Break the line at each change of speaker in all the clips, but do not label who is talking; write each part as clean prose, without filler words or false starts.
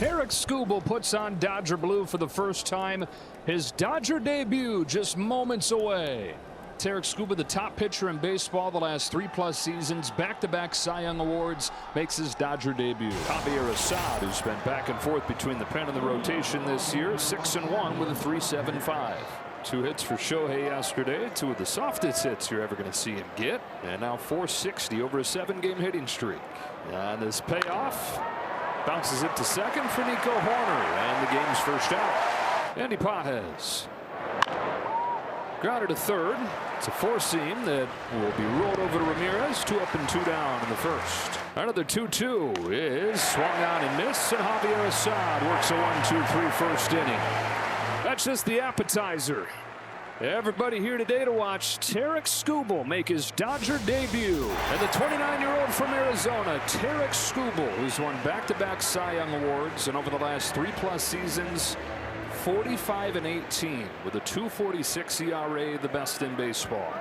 Tarik Skubal puts on Dodger blue for the first time. His Dodger debut just moments away. Tarik Skubal, the top pitcher in baseball the last 3+ seasons, back-to-back Cy Young Awards, makes his Dodger debut. Javier Assad, who's been back and forth between the pen and the rotation this year, 6-1 with a 3.75. 2 hits for Shohei yesterday, 2 of the softest hits you're ever going to see him get, and now 460 over a 7-game hitting streak. And this payoff bounces it to second for Nico Hoerner, and the game's first out. Andy Pages grounded to third. It's a 4-seam that will be rolled over to Ramirez. 2 up and 2 down in the first. Another 2-2 is swung on and missed, and Javier Assad works a 1-2-3 first inning. That's just the appetizer. Everybody here today to watch Tarik Skubal make his Dodger debut. And the 29-year-old from Arizona, Tarik Skubal, who's won back-to-back Cy Young Awards, and over the last 3+ seasons, 45-18 with a 2.46 ERA, the best in baseball.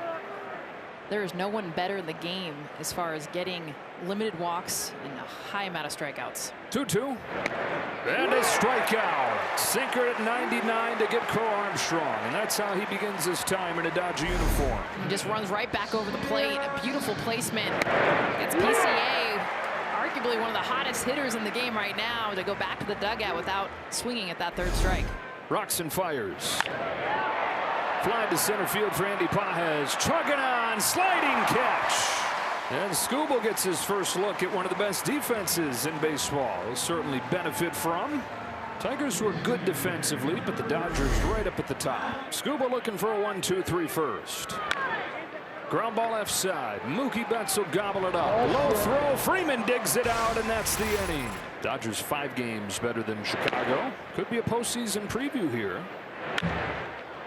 There is no one better in the game as far as getting limited walks and a high amount of strikeouts.
2-2. And a strikeout. Sinker at 99 to get Crow Armstrong. And that's how he begins his time in a Dodger uniform.
He just runs right back over the plate. A beautiful placement. It's PCA, arguably one of the hottest hitters in the game right now, to go back to the dugout without swinging at that third strike.
Rocks and fires. Fly to center field for Andy Pages. Chugging on, sliding catch. And Skubal gets his first look at one of the best defenses in baseball. He'll certainly benefit from. Tigers were good defensively, but the Dodgers right up at the top. Skubal looking for a 1-2-3 first. Ground ball left side. Mookie Betts will gobble it up. Low throw. Freeman digs it out, and that's the inning. Dodgers 5 games better than Chicago. Could be a postseason preview here.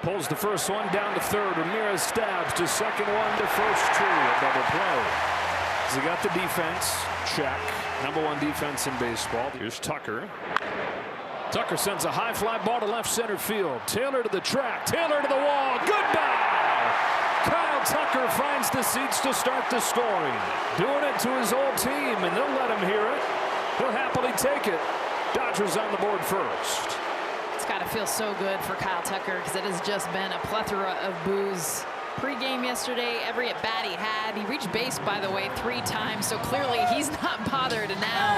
Pulls the first one down to third. Ramirez stabs to second, one to first, 2. A double play. He got the defense. Check. #1 defense in baseball. Here's Tucker. Tucker sends a high fly ball to left center field. Taylor to the track. Taylor to the wall. Goodbye. Kyle Tucker finds the seats to start the scoring. Doing it to his old team, and they'll let him hear it. He'll happily take it. Dodgers on the board first.
It's got to feel so good for Kyle Tucker, because it has just been a plethora of boos. Pre-game yesterday, every at-bat he had. He reached base, by the way, 3 times, so clearly he's not bothered. And now,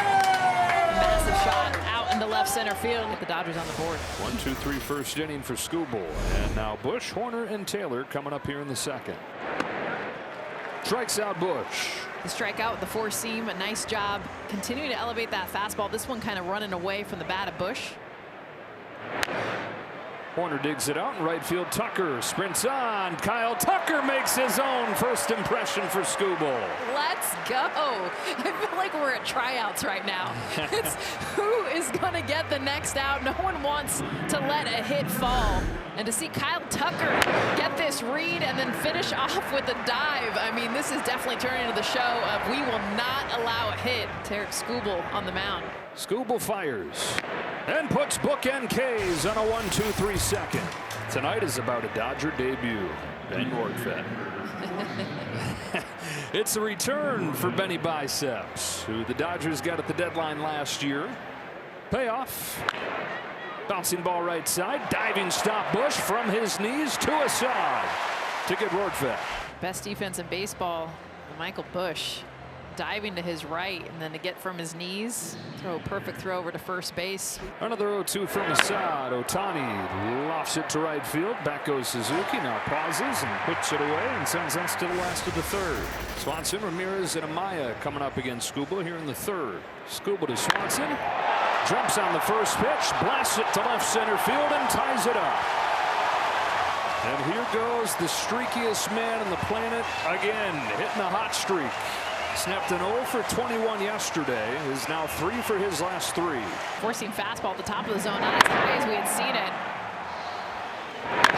massive shot out into left center field. Get the Dodgers on the board.
1-2-3 first inning for Skubal. And now Bush, Hoerner, and Taylor coming up here in the second. Strikes out Bush.
The strikeout with the 4-seam, a nice job continuing to elevate that fastball. This one kind of running away from the bat of Bush.
Hoerner digs it out in right field. Tucker sprints on. Kyle Tucker makes his own first impression for Skubal.
Let's go. I feel like we're at tryouts right now. It's who is going to get the next out. No one wants to let a hit fall. And to see Kyle Tucker get this read and then finish off with a dive. I mean, this is definitely turning into the show of we will not allow a hit. Tarik Skubal on the mound.
Skubal fires and puts bookend K's on a 1-2-3 second. Tonight is about a Dodger debut. Ben Nordfeld. It's a return for Benny Biceps, who the Dodgers got at the deadline last year. Payoff. Bouncing ball right side. Diving stop Bush from his knees to Assad to get Nordfeld.
Best defense in baseball, Michael Bush. Diving to his right, and then to get from his knees, throw a perfect throw over to first base.
Another 0-2 from Assad. Ohtani lofts it to right field. Back goes Suzuki. Now pauses and puts it away and sends us to the last of the third. Swanson, Ramirez, and Amaya coming up against Skubal here in the third. Skubal to Swanson. Jumps on the first pitch, blasts it to left center field, and ties it up. And here goes the streakiest man on the planet again, hitting a hot streak. Snapped an 0 for 21 yesterday. Is now 3 for his last 3.
4-seam fastball at the top of the zone, not as high as we had seen it.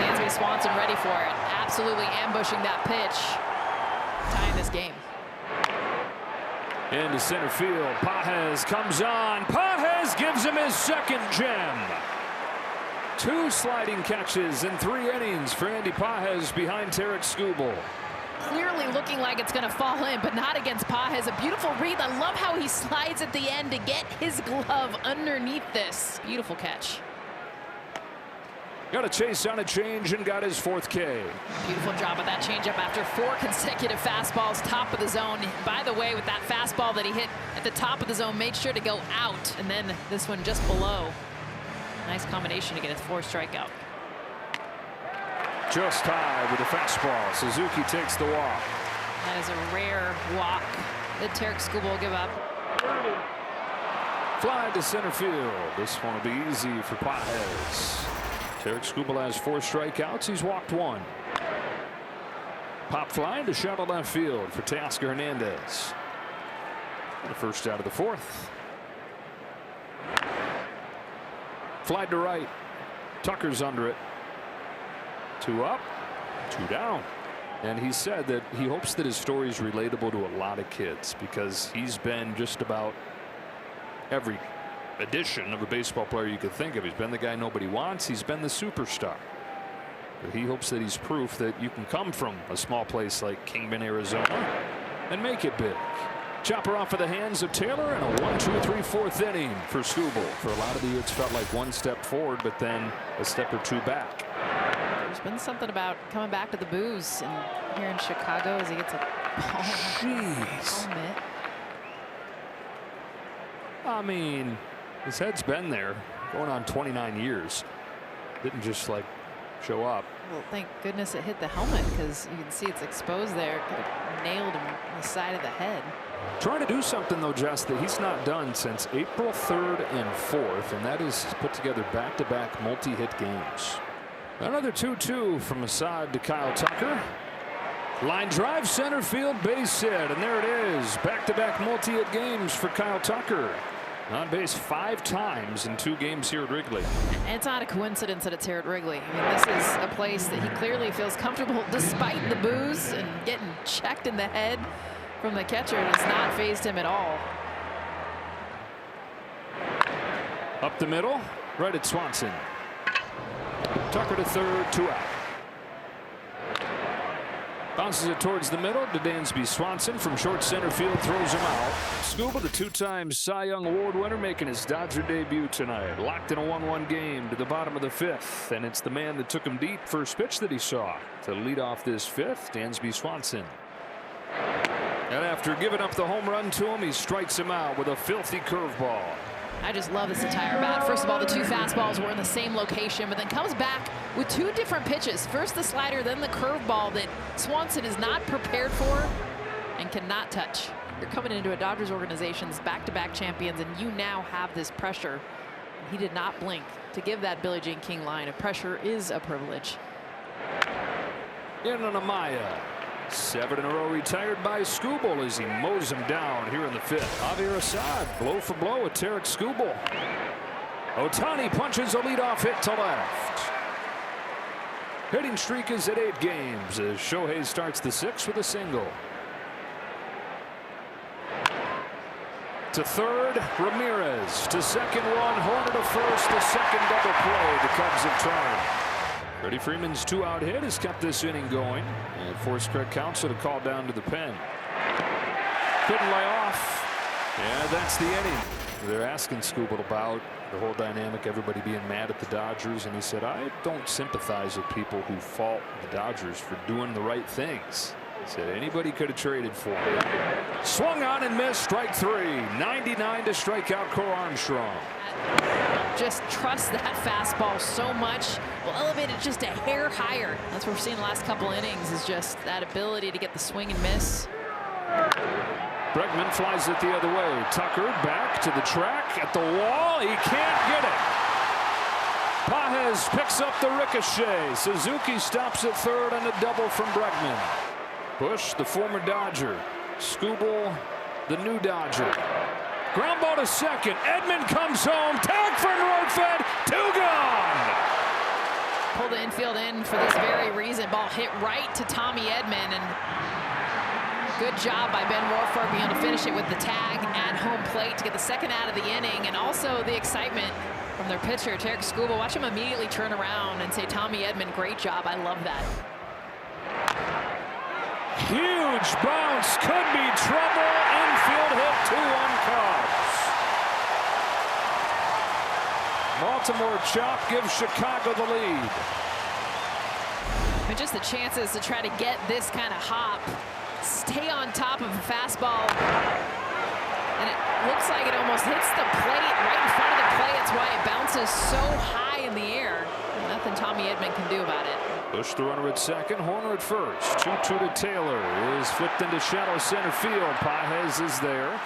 Dansby Swanson ready for it. Absolutely ambushing that pitch. Tying this game.
Into center field. Pages comes on. Pages gives him his second gem. 2 sliding catches in 3 innings for Andy Pages behind Tarik Skubal.
clearly looking like it's going to fall in, but not against Pages. A beautiful read. I love how he slides at the end to get his glove underneath this. Beautiful catch.
Got a chase on a change and got his 4th K.
Beautiful job of that changeup after 4 consecutive fastballs, top of the zone. By the way, with that fastball that he hit at the top of the zone, made sure to go out, and then this one just below. Nice combination to get his 4th strikeout.
Just high with a fastball. Suzuki takes the walk.
That is a rare walk that Tarik Skubal will give up.
Fly to center field. This one will be easy for Pages. Tarik Skubal has 4 strikeouts. He's walked 1. Pop fly to shallow left field for Teoscar Hernandez. The first out of the 4th. Fly to right. Tucker's under it. 2 up, 2 down. And he said that he hopes that his story is relatable to a lot of kids, because he's been just about every edition of a baseball player you could think of. He's been the guy nobody wants. He's been the superstar. But he hopes that he's proof that you can come from a small place like Kingman, Arizona, and make it big. Chopper off of the hands of Taylor, and a 1, 2, 3, 4th inning for Skubal. For a lot of the year, it's felt like 1 step forward, but then a step or 2 back.
There's been something about coming back to the booze here in Chicago as he gets a ball mitt.
I mean, his head's been there going on 29 years. Didn't just like show up.
Well, thank goodness it hit the helmet, because you can see it's exposed there. Could have nailed him on the side of the head.
Trying to do something, though, Jess, that he's not done since April 3rd and 4th, and that is put together back-to-back multi-hit games. Another 2-2 from Assad to Kyle Tucker. Line drive, center field, base hit, and there it is. Back-to-back multi-hit games for Kyle Tucker. On base 5 times in 2 games here at Wrigley.
And it's not a coincidence that it's here at Wrigley. I mean, this is a place that he clearly feels comfortable despite the booze and getting checked in the head from the catcher. It has not fazed him at all.
Up the middle, right at Swanson. Tucker to 3rd, 2 out. Bounces it towards the middle to Dansby Swanson from short center field, throws him out. Skubal, the 2-time Cy Young Award winner, making his Dodger debut tonight. Locked in a 1-1 game to the bottom of the 5th, and it's the man that took him deep first pitch that he saw to lead off this 5th, Dansby Swanson. And after giving up the home run to him, he strikes him out with a filthy curveball.
I just love this entire bat. First of all, the 2 fastballs were in the same location, but then comes back with 2 different pitches. First the slider, then the curveball that Swanson is not prepared for and cannot touch. You're coming into a Dodgers organization's back-to-back champions, and you now have this pressure. He did not blink to give that Billie Jean King line. A pressure is a privilege.
In on Amaya. 7 in a row retired by Skubal as he mows him down here in the 5th. Javier Assad blow for blow with Tarik Skubal. Ohtani punches a leadoff hit to left. Hitting streak is at 8 games as Shohei starts the 6th with a single. To 3rd, Ramirez. To 2nd, 1. Horner to 1st. The 2nd double play. The Cubs have tried. Freddie Freeman's 2-out hit has kept this inning going and forced Craig Counsell to call down to the pen. Couldn't lay off. Yeah, that's the inning. They're asking Skubal about the whole dynamic, everybody being mad at the Dodgers, and he said, I don't sympathize with people who fault the Dodgers for doing the right things. He said anybody could have traded for him. Swung on and missed, strike 3. 99 to strike out Cole Armstrong.
Just trust that fastball so much. We'll elevate it just a hair higher. That's what we're seeing the last couple innings, is just that ability to get the swing and miss.
Bregman flies it the other way. Tucker back to the track at the wall. He can't get it. Pages picks up the ricochet. Suzuki stops at 3rd on a double from Bregman. Bush, the former Dodger. Skubal, the new Dodger. Ground ball to 2nd. Edman comes home. Tag from Rortvedt. 2 gone.
Pull the infield in for this very reason. Ball hit right to Tommy Edman, and good job by Ben Warford being able to finish it with the tag at home plate to get the 2nd out of the inning, and also the excitement from their pitcher, Tarik Skubal. Watch him immediately turn around and say, Tommy Edman, great job. I love that.
Huge bounce, could be trouble. Infield hit, 2-1 Cubs. Baltimore chop gives Chicago the lead.
But just the chances to try to get this kind of hop, stay on top of a fastball, and it looks like it almost hits the plate right in front of the plate. That's why it bounces so high in the air. Nothing Tommy Edman can do about it.
Bush the runner at second, Horner at first. 2-2 to Taylor. Is flipped into shallow center field. Pages is there.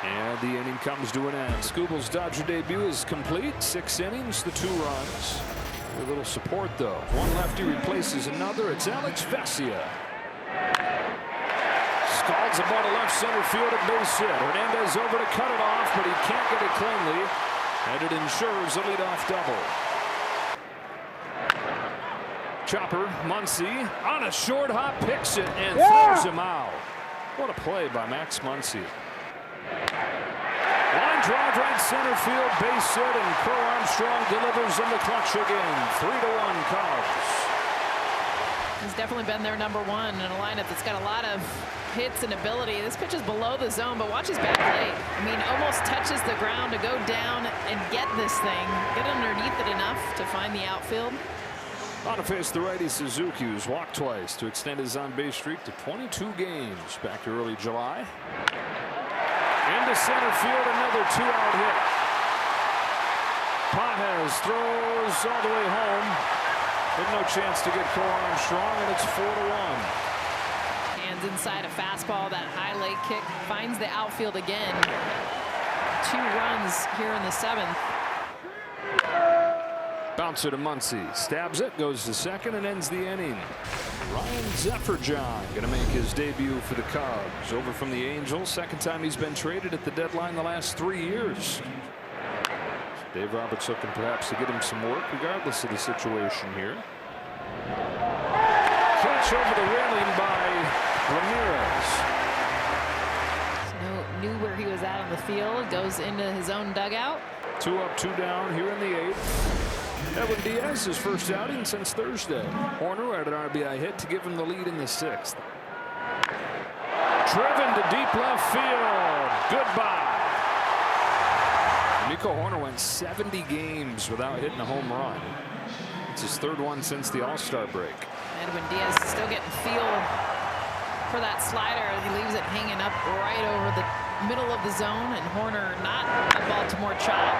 And the inning comes to an end. Scubal's Dodger debut is complete. 6 innings, the 2 runs. A little support, though. One lefty replaces another. It's Alex Vesia. Scalds the ball to left center field at base hit. Hernandez over to cut it off, but he can't get it cleanly. And it ensures a leadoff double. Chopper, Muncy, on a short hop, picks it and throws him out. What a play by Max Muncy. Line drive right center field, base hit, and Crow Armstrong delivers in the clutch again. 3-1 Cubs.
He's definitely been their #1 in a lineup that's got a lot of hits and ability. This pitch is below the zone, but watch his back leg. I mean, almost touches the ground to go down and get this thing, get underneath it enough to find the outfield.
On to face the righty Suzuki, who's walked twice to extend his on-base streak to 22 games back to early July. Into center field, another 2-out hit. Pages throws all the way home. But no chance to get Crow Armstrong, and it's 4-1.
Hands inside a fastball, that high leg kick finds the outfield again. 2 runs here in the 7th.
Bouncer to Muncy, stabs it, goes to second, and ends the inning. Ryan Zephyr-John going to make his debut for the Cubs. Over from the Angels, second time he's been traded at the deadline the last 3 years. Dave Roberts looking perhaps to get him some work regardless of the situation here. Catch over the railing by Ramirez.
Knew where he was at on the field, goes into his own dugout.
2 up, 2 down here in the 8th. Edwin Diaz, his first outing since Thursday. Horner had an RBI hit to give him the lead in the 6th. Driven to deep left field. Goodbye. Nico Horner went 70 games without hitting a home run. It's his 3rd one since the All-Star break.
Edwin Diaz is still getting feel for that slider. He leaves it hanging up right over the middle of the zone, and Horner not a Baltimore chop.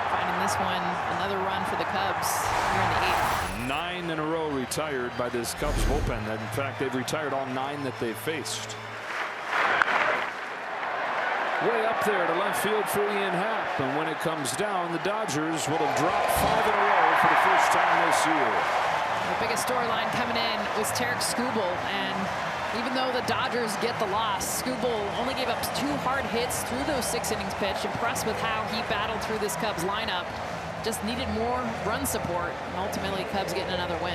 Finding this one, another run for the Cubs here in the 8th.
9 in a row retired by this Cubs bullpen. In fact, they've retired all 9 that they've faced. Way up there to left field for Ian Happ, and when it comes down, the Dodgers will have dropped 5 in a row for the first time this year.
The biggest storyline coming in was Tarik Skubal, and even though the Dodgers get the loss, Skubal only gave up 2 hard hits through those 6 innings pitched. Impressed with how he battled through this Cubs lineup. Just needed more run support, and ultimately Cubs getting another win.